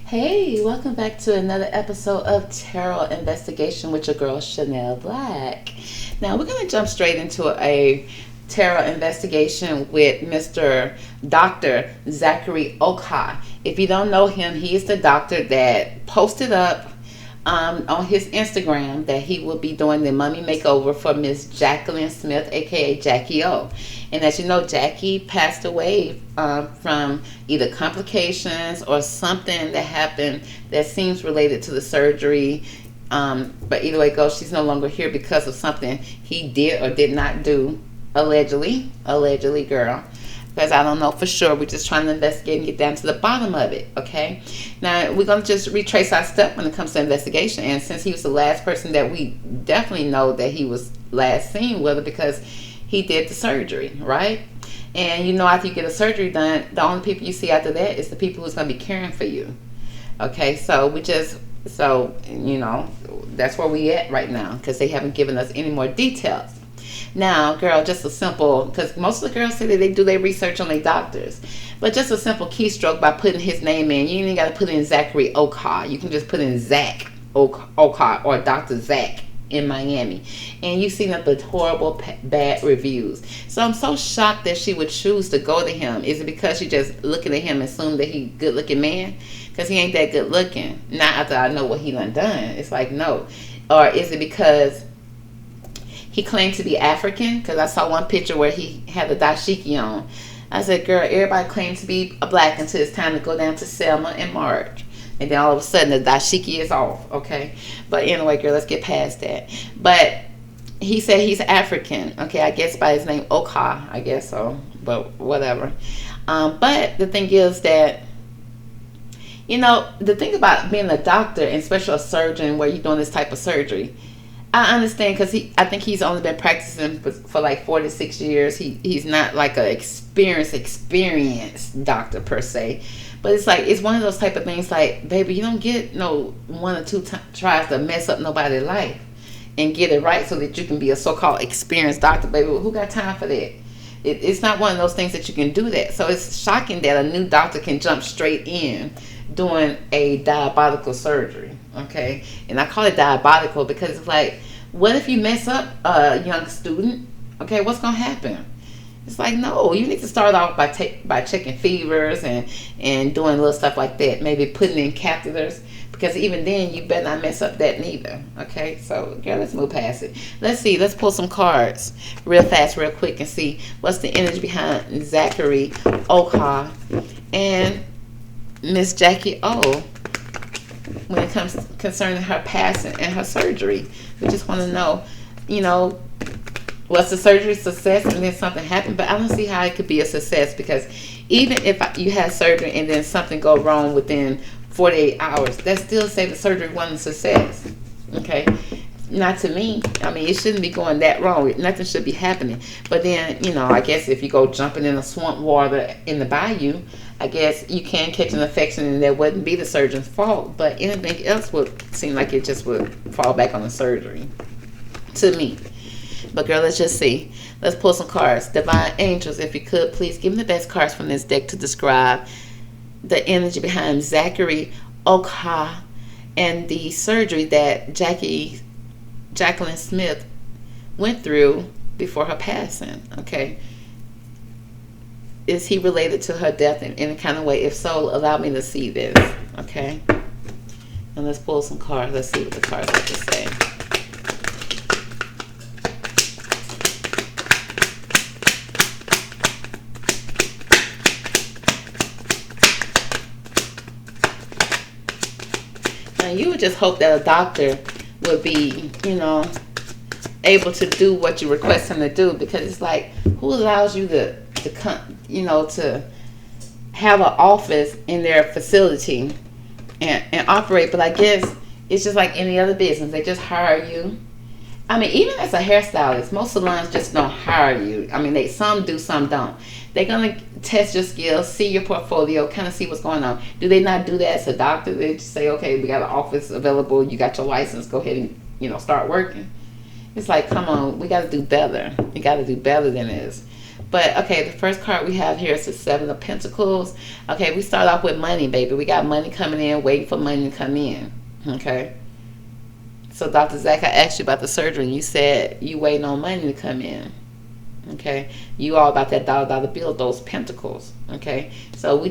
Hey, welcome back to another episode of Tarot Investigation with your girl Shannel Black. Now we're going to jump straight into a tarot investigation with Mr. Dr. Zachary Oka. If you don't know him, he is the doctor that posted up on his Instagram that he will be doing the mummy makeover for Miss Jacqueline Smith, aka Jacky O. And as you know, Jacky passed away from either complications or something that happened that seems related to the surgery. But either way it goes, she's no longer here because of something he did or did not do, allegedly, girl. Because I don't know for sure. We're just trying to investigate and get down to the bottom of it, okay? Now, we're going to just retrace our step when it comes to investigation. And since he was the last person that we definitely know that he was last seen with, because he did the surgery, right? And you know, after you get a surgery done, the only people you see after that is the people who's going to be caring for you. Okay, so you know, that's where we at right now, because they haven't given us any more details. Now, girl, just a simple, because most of the girls say that they do their research on their doctors, but just a simple keystroke by putting his name in. You ain't got to put in Zachary Oka. You can just put in Zach Oka or Dr. Zach in Miami, and you see nothing but horrible, bad reviews. So I'm so shocked that she would choose to go to him. Is it because she just looking at him and assume that he good looking man? Because he ain't that good looking. Not after I know what he done. It's like, no. Or is it because he claimed to be African? Because I saw one picture where he had the dashiki on. I said, girl, everybody claims to be a black until it's time to go down to Selma and March. And then all of a sudden the dashiki is off, okay? But anyway, girl, let's get past that. But he said he's African, okay? I guess by his name, Oka, I guess so. But whatever. But the thing is that, you know, the thing about being a doctor and especially a surgeon where you're doing this type of surgery, I understand, because I think he's only been practicing for like 46 years. He's not like an experienced doctor per se, but it's like, it's one of those type of things like, baby, you don't get no one or two tries to mess up nobody's life and get it right so that you can be a so-called experienced doctor, baby. Who got time for that? It's not one of those things that you can do that. So it's shocking that a new doctor can jump straight in doing a diabolical surgery, okay? And I call it diabolical because it's like, what if you mess up a young student? Okay, what's gonna happen? It's like, no, you need to start off by checking fevers and doing little stuff like that. Maybe putting in catheters, because even then you better not mess up that neither. Okay, so girl, let's move past it. Let's pull some cards real fast, real quick, and see what's the energy behind Zachary Oka and Miss Jacky O when it comes concerning her passing and her surgery. We just want to know, you know, was the surgery success and then something happened? But I don't see how it could be a success, because even if you had surgery and then something go wrong within 48 hours, that still say the surgery wasn't a success. Okay, not to me. I mean, it shouldn't be going that wrong. Nothing should be happening. But then, you know, I guess if you go jumping in the swamp water in the bayou, I guess you can catch an infection, and that wouldn't be the surgeon's fault. But anything else would seem like it just would fall back on the surgery, to me. But girl, let's just see. Let's pull some cards. Divine angels, if you could, please give me the best cards from this deck to describe the energy behind Zachary Oka and the surgery that Jacqueline Smith went through before her passing. Okay. Is he related to her death in any kind of way? If so, allow me to see this. Okay. And let's pull some cards. Let's see what the cards have to say. Now, you would just hope that a doctor would be, you know, able to do what you request him to do, because it's like, who allows you to come, you know, to have an office in their facility and operate? But I guess it's just like any other business. They just hire you. I mean, even as a hairstylist, most salons just don't hire you. I mean, some do, some don't. They're gonna test your skills, see your portfolio, kind of see what's going on. Do they not do that as a doctor? They just say, okay, we got an office available, you got your license, go ahead and, you know, start working. It's like, come on, we got to do better. We got to do better than this. But okay, the first card we have here is the Seven of Pentacles. Okay, we start off with money, baby. We got money coming in, waiting for money to come in. Okay. So Dr. Zach, I asked you about the surgery and you said you waiting on money to come in. Okay. You all about that dollar bill, those pentacles. Okay. So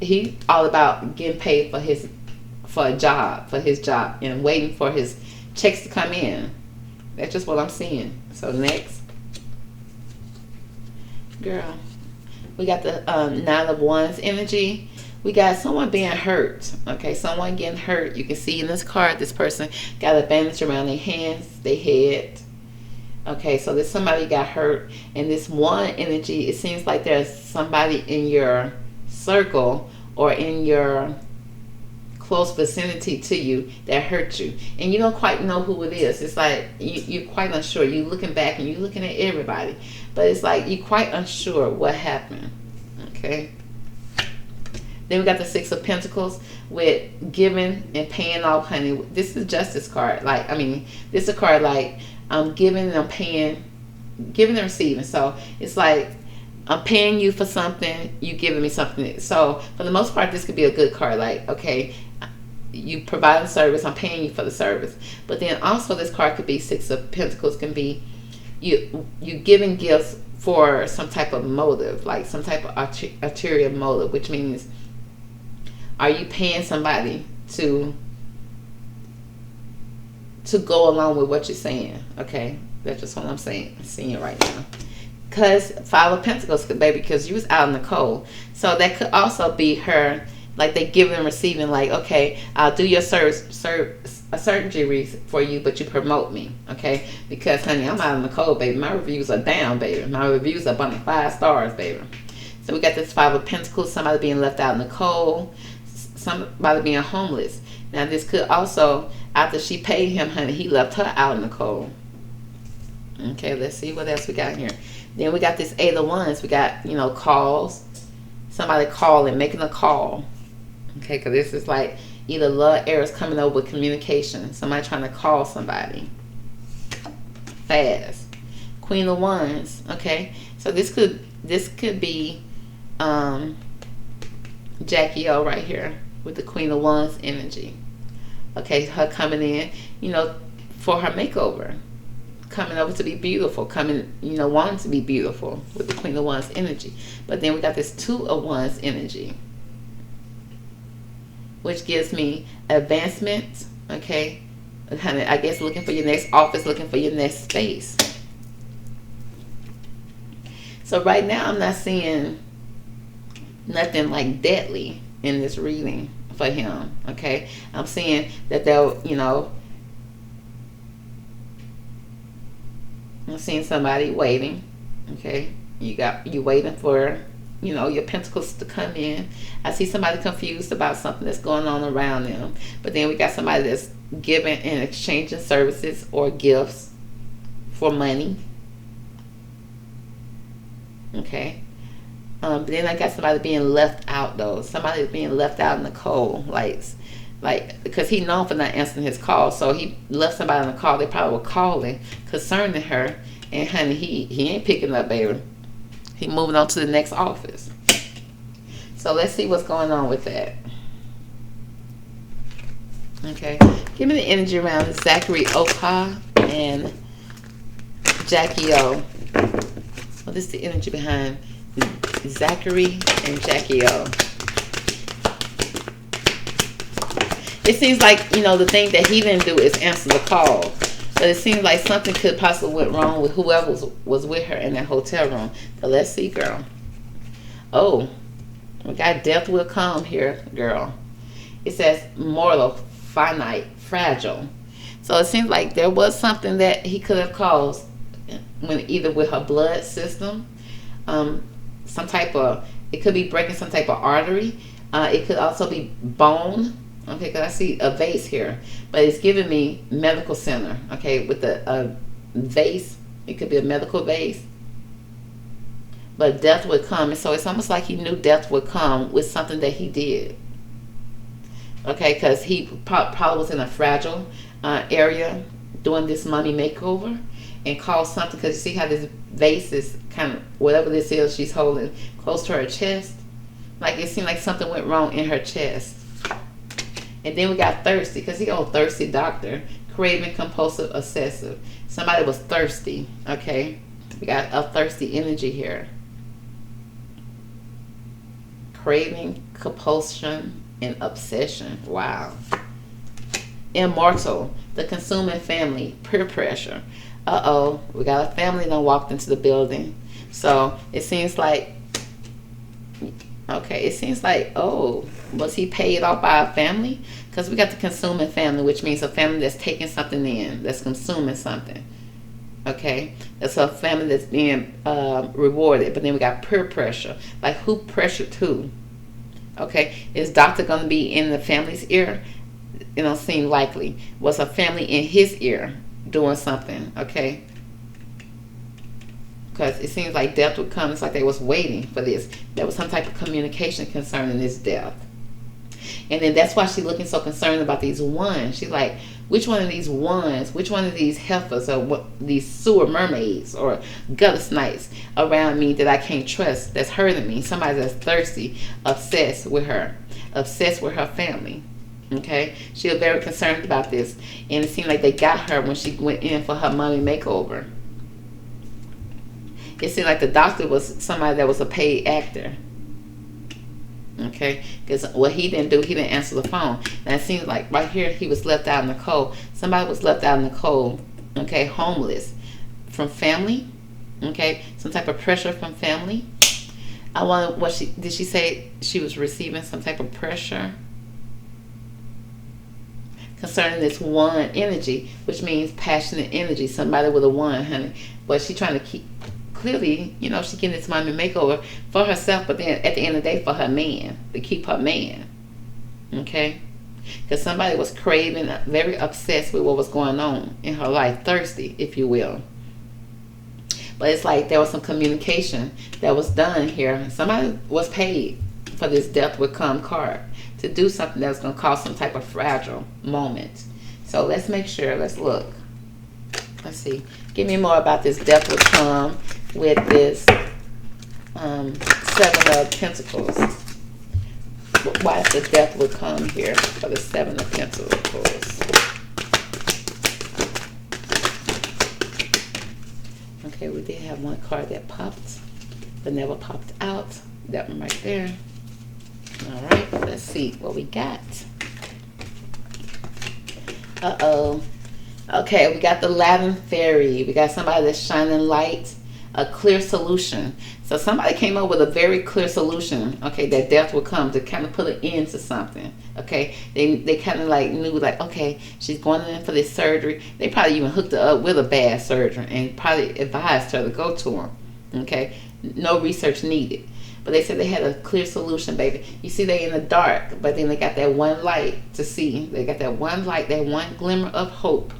he all about getting paid for his job, and waiting for his checks to come in. That's just what I'm seeing. So next, girl, we got the Nine of Wands energy. We got someone being hurt. Okay, someone getting hurt. You can see in this card, this person got a bandage around their hands, their head. Okay, so there's somebody got hurt. And this one energy, it seems like there's somebody in your circle or in your close vicinity to you that hurt you. And you don't quite know who it is. It's like you're quite unsure. You're looking back and you're looking at everybody. But it's like you're quite unsure what happened. Okay. Then we got the Six of Pentacles with giving and paying off, honey. This is Justice card. Like, I mean, this is a card like I'm giving and I'm paying, giving and receiving. So it's like I'm paying you for something, you giving me something. So for the most part, this could be a good card. Like, okay, you provide a service, I'm paying you for the service. But then also this card could be Six of Pentacles, can be you giving gifts for some type of motive, like some type of ulterior motive, which means, are you paying somebody to go along with what you're saying? Okay, that's just what I'm seeing right now. Because Five of Pentacles, baby, because you was out in the cold. So that could also be her, like they giving and receiving, like, okay, I'll do your a surgery for you, but you promote me, okay? Because, honey, I'm out in the cold, baby. My reviews are down, baby. My reviews are up on 5 stars, baby. So we got this Five of Pentacles, somebody being left out in the cold, somebody being homeless. Now this could also, after she paid him, honey, he left her out in the cold. Okay, let's see what else we got here. Then we got this Eight of Wands. We got, calls. Somebody calling, making a call. Okay, because this is like either love errors coming over with communication. Somebody trying to call somebody fast. Queen of Wands. Okay, so this could be Jacky O right here with the Queen of Wands energy. Okay, her coming in, for her makeover. Coming over to be beautiful, wanting to be beautiful with the Queen of Wands energy. But then we got this Two of Wands energy, which gives me advancement. Okay, I guess looking for your next office, looking for your next space. So right now I'm not seeing nothing like deadly in this reading for him. Okay, I'm seeing that they'll, I'm seeing somebody waiting. Okay, you waiting for your pentacles to come in. I see somebody confused about something that's going on around them. But then we got somebody that's giving and exchanging services or gifts for money. Okay. But then I got somebody being left out though. Somebody being left out in the cold, like because he known for not answering his call, so he left somebody on the call. They probably were calling concerning her, and honey, he ain't picking up, baby. He moving on to the next office. So let's see what's going on with that. Okay, give me the energy around Zachary Oka and Jacky O. Well, this is the energy behind Zachary and Jacky O. It seems like, the thing that he didn't do is answer the call. But it seems like something could possibly went wrong with whoever was with her in that hotel room. But let's see, girl. Oh, we got death will come here, girl. It says mortal, finite, fragile. So it seems like there was something that he could have caused, either with her blood system, some type of, it could be breaking some type of artery. It could also be bone. Okay, because I see a vase here, but it's giving me medical center. Okay, with the vase, it could be a medical vase. But death would come, and so it's almost like he knew death would come with something that he did. Okay, because he probably was in a fragile area doing this mummy makeover, and cause something, because you see how this vase is kind of, whatever this is she's holding, close to her chest. Like it seemed like something went wrong in her chest. And then we got thirsty, because he old thirsty doctor, craving, compulsive, obsessive. Somebody was thirsty, okay? We got a thirsty energy here. Craving, compulsion, and obsession. Wow. Immortal, the consuming family, peer pressure. Uh-oh, we got a family that walked into the building. So it seems like, okay, it seems like, oh, was he paid off by a family? Because we got the consuming family, which means a family that's taking something in, that's consuming something. Okay, that's a family that's being rewarded. But then we got peer pressure. Like, who pressured who? Okay, is doctor going to be in the family's ear? You know, seem likely. Was a family in his ear doing something? Okay, because it seems like death would come. It's like they was waiting for this. There was some type of communication concerning this death. And then that's why she's looking so concerned about these ones. She's like, which one of these ones, which one of these heifers, or what, these sewer mermaids or gutter snipes around me that I can't trust, that's hurting me? Somebody that's thirsty, obsessed with her family. Okay, she was very concerned about this, and it seemed like they got her when she went in for her mommy makeover. It seemed like the doctor was somebody that was a paid actor. Okay, because what he didn't do, he didn't answer the phone. And it seems like right here he was left out in the cold. Somebody was left out in the cold. Okay, homeless, from family. Okay, some type of pressure from family. I wonder what did she say she was receiving some type of pressure concerning this one energy, which means passionate energy. Somebody with a one, honey. But she trying to keep. Clearly, you know, she's getting this mommy makeover for herself, but then at the end of the day for her man, to keep her man. Okay? Because somebody was craving, very obsessed with what was going on in her life, thirsty, if you will. But it's like there was some communication that was done here. Somebody was paid for this death would come card to do something that was going to cause some type of fragile moment. So let's make sure, let's look. Let's see. Give me more about this death would come with this Seven of Pentacles. Why the death would come here for the Seven of Pentacles. Okay, we did have one card that popped, but never popped out. That one right there. All right, let's see what we got. Uh-oh. Okay, we got the Latin Fairy. We got somebody that's shining light, a clear solution. So somebody came up with a very clear solution, okay, that death would come to kind of put an end to something, okay? They kind of like knew, like, okay, she's going in for this surgery. They probably even hooked her up with a bad surgeon and probably advised her to go to him, okay? No research needed. But they said they had a clear solution, baby. You see, they in the dark, but then they got that one light to see. They got that one light, that one glimmer of hope.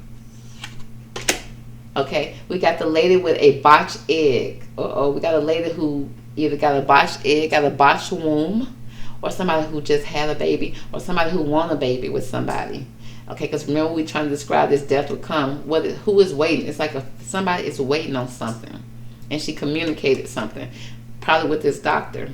Okay, we got the lady with a botched egg. Uh-oh, we got a lady who either got a botched egg, got a botched womb, or somebody who just had a baby, or somebody who won a baby with somebody. Okay, because remember we trying to describe this death would come. Who is waiting? It's like somebody is waiting on something, and she communicated something, probably with this doctor,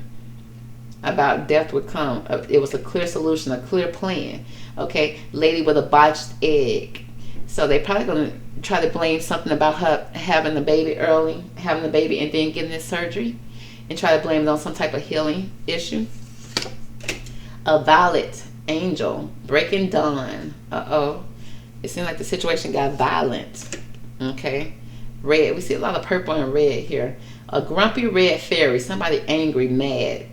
about death would come. It was a clear solution, a clear plan. Okay, lady with a botched egg. So they probably gonna try to blame something about her having the baby early, having the baby and then getting this surgery, and try to blame it on some type of healing issue. A violet angel, breaking dawn. Uh-oh. It seemed like the situation got violent. Okay. Red. We see a lot of purple and red here. A grumpy red fairy. Somebody angry, mad.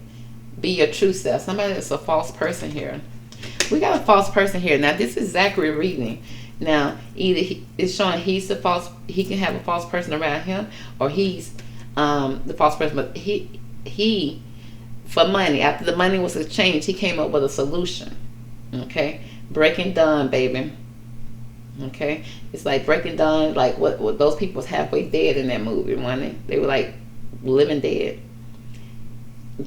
Be your true self. Somebody that's a false person here. We got a false person here. Now, this is Zachary reading. Now, either it's showing he can have a false person around him, or he's the false person. But he, for money, after the money was exchanged, he came up with a solution. Okay, breaking dawn, baby. Okay, it's like breaking dawn, like what those people was halfway dead in that movie, weren't they? They were like living dead.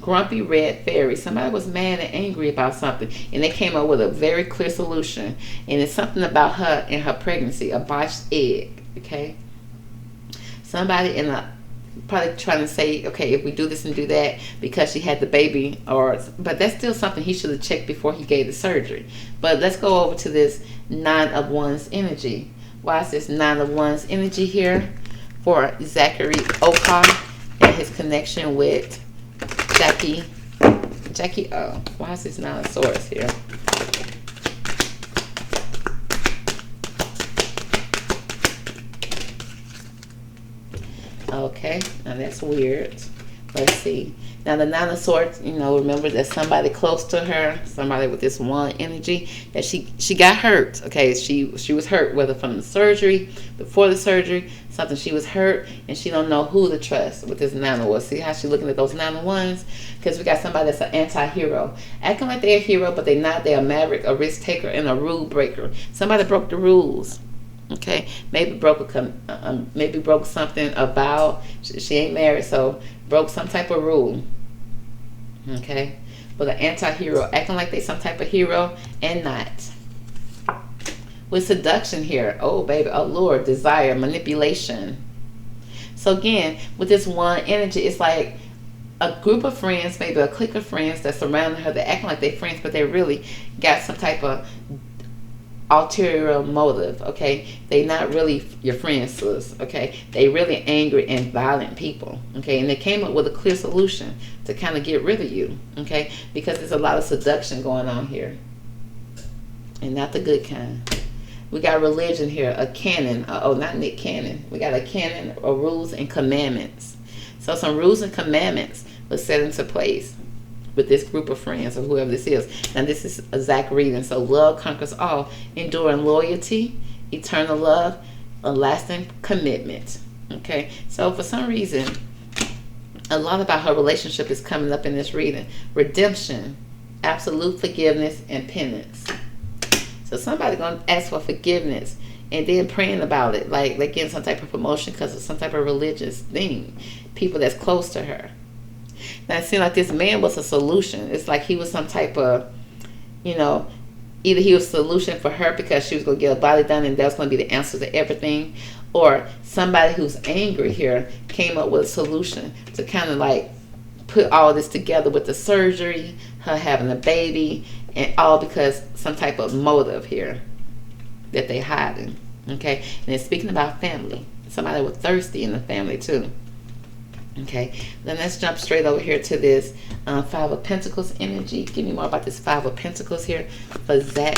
Grumpy red fairy. Somebody was mad and angry about something, and they came up with a very clear solution. And it's something about her and her pregnancy, a botched egg. Okay, Somebody in a probably trying to say, okay, if we do this and do that because she had the baby, but that's still something he should have checked before he gave the surgery. But let's go over to this Nine of Wands energy. Why is this Nine of Wands energy here for Zachary Oka and his connection with Jacky? Oh, why is this Nine of Swords here? Okay, now that's weird. Let's see. Now the Nine of Swords, remember that somebody close to her, somebody with this one energy, that she got hurt. Okay, she was hurt, whether from the surgery, before the surgery, something she was hurt, and she don't know who to trust with this Nine of Wands. See how she's looking at those Nine of Wands? Because we got somebody that's an anti-hero, acting like they're a hero, but they're not. They're a maverick, a risk taker, and a rule breaker. Somebody broke the rules. Okay, maybe broke something, a vow. She ain't married, so broke some type of rule. Okay, but an anti-hero, acting like they some type of hero and not. With seduction here, oh baby, allure, desire, manipulation. So again, with this one energy, it's like a group of friends, maybe a clique of friends that surrounding her. They're acting like they're friends, but they really got some type of ulterior motive. Okay, they not really your friends, sis. Okay, they really angry and violent people. Okay, and they came up with a clear solution to kind of get rid of you. Okay, because there's a lot of seduction going on here, and not the good kind. We got religion here, a canon. Not Nick Cannon. We got a canon of rules and commandments. So some rules and commandments was set into place with this group of friends or whoever this is. Now this is a Zach reading. So love conquers all, enduring loyalty, eternal love, a lasting commitment. Okay, so for some reason, a lot about her relationship is coming up in this reading. Redemption, absolute forgiveness, and penance. So somebody gonna ask for forgiveness and then praying about it, like they're getting some type of promotion because of some type of religious thing. People that's close to her. Now, it seemed like this man was a solution. It's like he was some type of, either he was a solution for her because she was going to get a body done and that was going to be the answer to everything. Or somebody who's angry here came up with a solution to kind of like put all this together with the surgery, her having a baby, and all because some type of motive here that they hiding. Okay, and it's speaking about family. Somebody was thirsty in the family too. Okay, then let's jump straight over here to this Five of Pentacles energy. Give me more about this Five of Pentacles here for Zach.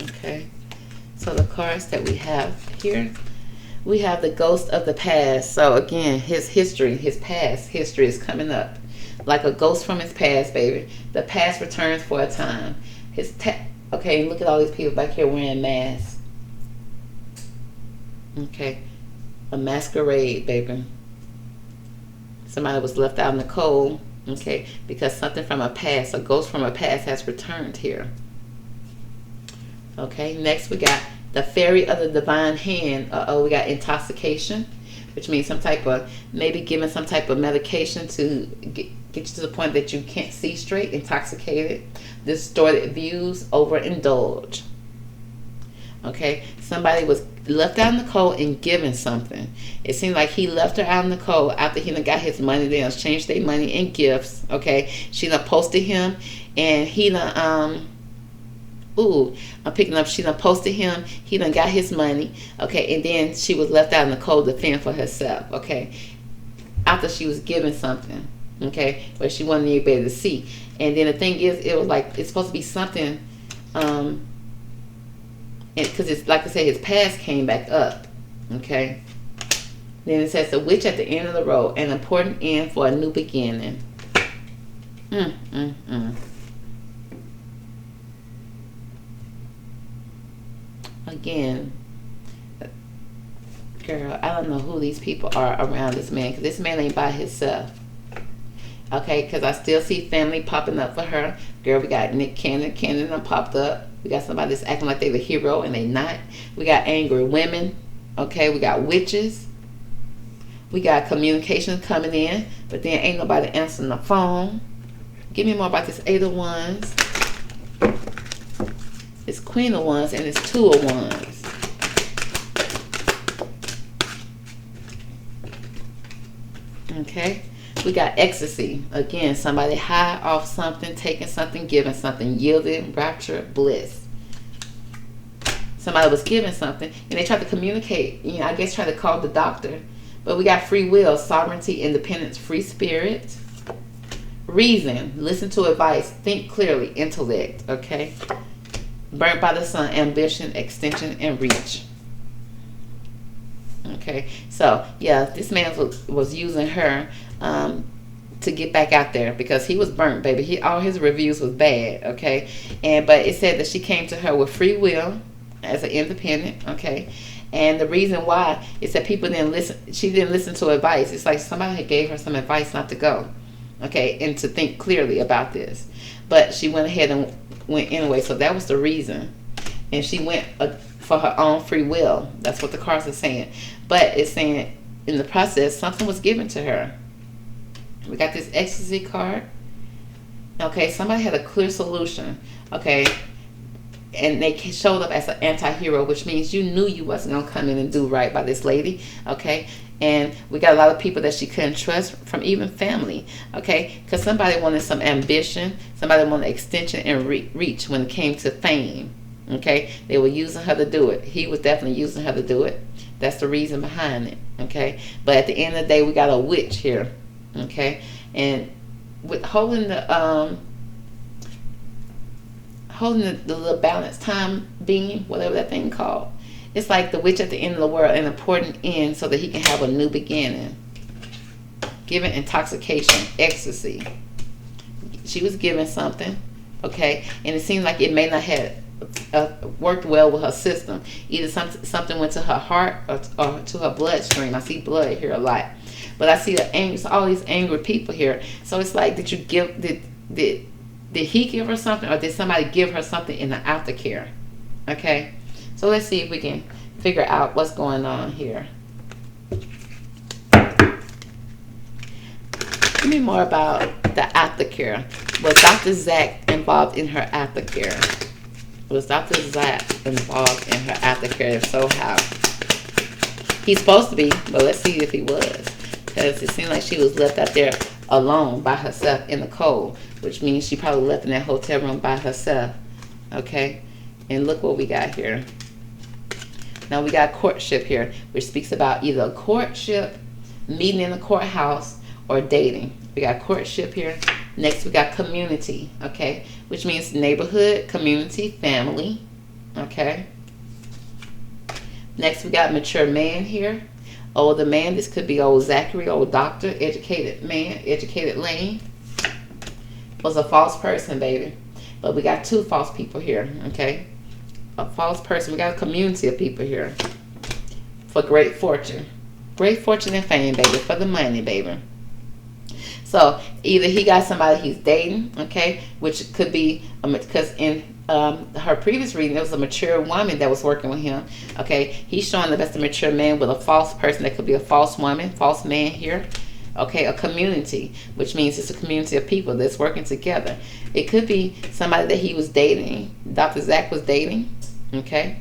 Okay, so the cards that we have here, we have the Ghost of the Past. So again, his history, his past history is coming up. Like a ghost from his past, baby. The past returns for a time. Okay, look at all these people back here wearing masks. Okay, a masquerade, baby. Somebody was left out in the cold, okay, because something from a past, a ghost from a past has returned here. Okay, next we got the Fairy of the Divine Hand. We got intoxication, which means some type of, maybe giving some type of medication to get you to the point that you can't see straight, intoxicated, distorted views, overindulge. Okay, somebody was left out in the cold and given something. It seemed like he left her out in the cold after he done got his money. They exchanged their money in gifts. Okay, she done posted him, and he done I'm picking up. She done posted him. He done got his money. Okay, and then she was left out in the cold to fend for herself. Okay, after she was given something. Okay, where she wasn't able to see. And then the thing is, it was like it's supposed to be something. Because it's like I said, his past came back up. Okay. Then it says the witch at the end of the road, an important end for a new beginning. Again, girl, I don't know who these people are around this man, because this man ain't by himself. Okay, because I still see family popping up for her. Girl, we got Nick Cannon. Cannon done popped up. We got somebody that's acting like they the hero and they not. We got angry women. Okay, we got witches. We got communication coming in, but then ain't nobody answering the phone. Give me more about this Eight of Wands. It's Queen of Wands and it's Two of Wands. Okay. We got ecstasy. Again, somebody high off something, taking something, giving something, yielded, rapture, bliss. Somebody was giving something, and they tried to communicate. I guess try to call the doctor. But we got free will, sovereignty, independence, free spirit. Reason, listen to advice, think clearly, intellect. Okay. Burnt by the sun, ambition, extension, and reach. Okay, so yeah, this man was using her to get back out there because he was burnt, baby. All his reviews was bad. Okay, but it said that she came to her with free will as an independent. Okay, and the reason why is that people didn't listen. She didn't listen to advice. It's like somebody gave her some advice not to go. Okay, and to think clearly about this, but she went ahead and went anyway. So that was the reason, and she went for her own free will. That's what the cards are saying. But it's saying in the process, something was given to her. We got this ecstasy card. Okay, somebody had a clear solution. Okay, and they showed up as an anti-hero, which means you knew you wasn't going to come in and do right by this lady. Okay, and we got a lot of people that she couldn't trust, from even family. Okay, because somebody wanted some ambition. Somebody wanted extension and reach when it came to fame. Okay, they were using her to do it. He was definitely using her to do it. That's the reason behind it. Okay, but at the end of the day, we got a witch here. Okay, and with holding the little balance time beam, whatever that thing called, it's like the witch at the end of the world, an important end so that he can have a new beginning. Given intoxication, ecstasy. She was given something. Okay, and it seems like it may not have worked well with her system. Either something went to her heart or to her bloodstream. I see blood here a lot, but I see all these angry people here. So it's like, did he give her something, or did somebody give her something in the aftercare? Okay, so let's see if we can figure out what's going on here. Tell me more about the aftercare. Was Dr. Zach involved in her aftercare? Was Dr. Zach involved in her aftercare? If so, how? He's supposed to be, but let's see if he was. Because it seemed like she was left out there alone by herself in the cold, which means she probably left in that hotel room by herself. Okay? And look what we got here. Now we got courtship here, which speaks about either courtship, meeting in the courthouse, or dating. We got courtship here. Next, we got community, okay, which means neighborhood, community, family, okay. Next, we got mature man here. Older man, this could be old Zachary, old doctor, educated man, educated lane. Was a false person, baby. But we got two false people here, okay. A false person. We got a community of people here for great fortune. Great fortune and fame, baby, for the money, baby. So either he got somebody he's dating, okay, which could be, because in her previous reading, there was a mature woman that was working with him, okay. He's showing that that's a mature man with a false person. That could be a false woman, false man here, okay. A community, which means it's a community of people that's working together. It could be somebody that he was dating, Dr. Zach was dating, okay.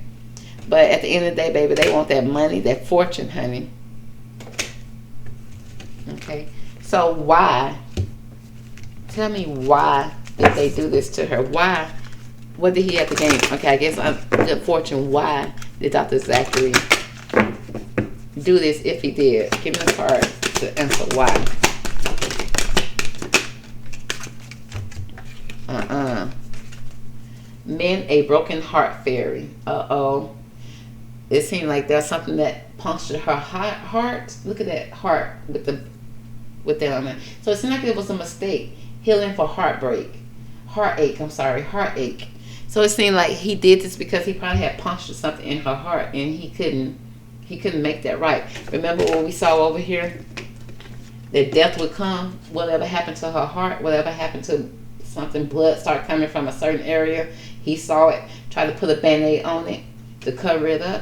But at the end of the day, baby, they want that money, that fortune, honey, okay. So why? Tell me, why did they do this to her? Why? What did he have to gain? Okay, I guess good fortune. Why did Dr. Zachary do this if he did? Give me the card to answer why. Men, a broken heart fairy. Uh-oh. It seemed like there's something that punctured her heart. Look at that heart with that on there. So it seemed like it was a mistake. Healing for heartache. So it seemed like he did this because he probably had punctured something in her heart, and he couldn't make that right. Remember what we saw over here? That death would come. Whatever happened to her heart, whatever happened to something, blood started coming from a certain area. He saw it, tried to put a band-aid on it to cover it up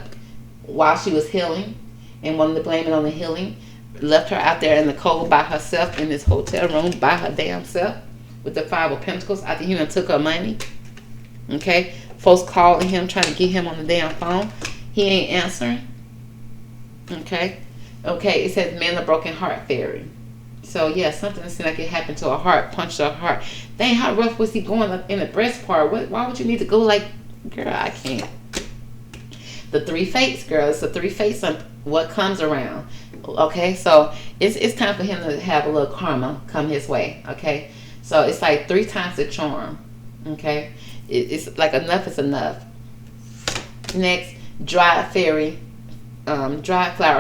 while she was healing, and wanted to blame it on the healing. Left her out there in the cold by herself in this hotel room by her damn self with the Five of Pentacles after he done took her money. Okay, folks calling him, trying to get him on the damn phone. He ain't answering. Okay, it says men, a broken heart fairy. So yeah, something that seemed like it happened to her heart, punched her heart. Dang, how rough was he going up in the breast part? Why would you need to go like, girl, I can't. The three fates, girl. It's the three fates on what comes around. Okay, so it's time for him to have a little karma come his way. Okay, so it's like 3 times the charm. Okay, it's like enough is enough. Next, dry flower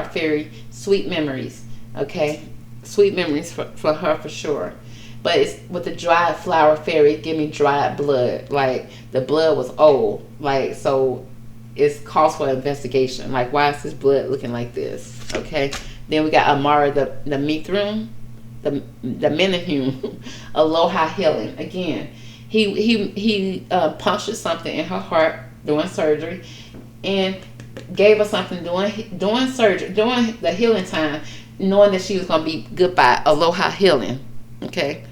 fairy, sweet memories. Okay, sweet memories for her for sure. But it's with the dried flower fairy, give me dried blood. Like the blood was old. Like so, it's calls for investigation. Like why is this blood looking like this? Okay. Then we got Amara the Mithrum, the Menahum, Aloha healing. Again, he punctured something in her heart doing surgery, and gave her something doing surgery, during the healing time, knowing that she was gonna be goodbye Aloha healing. Okay,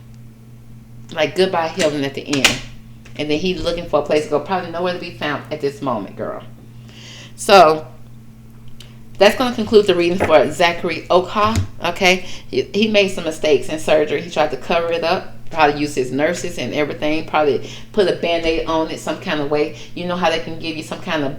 like goodbye healing at the end, and then he's looking for a place to go, probably nowhere to be found at this moment, girl. So that's going to conclude the reading for Zachary Oka. Okay, he made some mistakes in surgery. He tried to cover it up. Probably used his nurses and everything. Probably put a band-aid on it some kind of way. You know how they can give you some kind of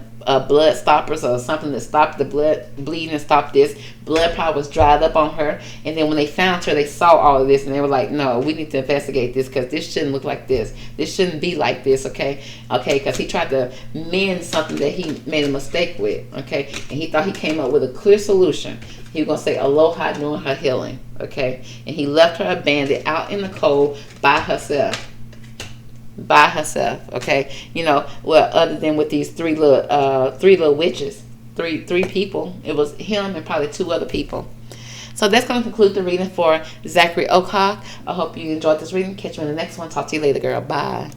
blood stoppers or something to stop the blood bleeding and stop this. Blood probably was dried up on her. And then when they found her, they saw all of this and they were like, no, we need to investigate this because this shouldn't look like this. This shouldn't be like this, okay? Okay, because he tried to mend something that he made a mistake with, okay? And he thought he came up with a clear solution. He was going to say aloha during her healing, okay? And he left her abandoned out in the cold by herself. By herself, okay? You know, well, other than with these three little witches, three people. It was him and probably 2 other people. So that's going to conclude the reading for Zachary Oka. I hope you enjoyed this reading. Catch you in the next one. Talk to you later, girl. Bye.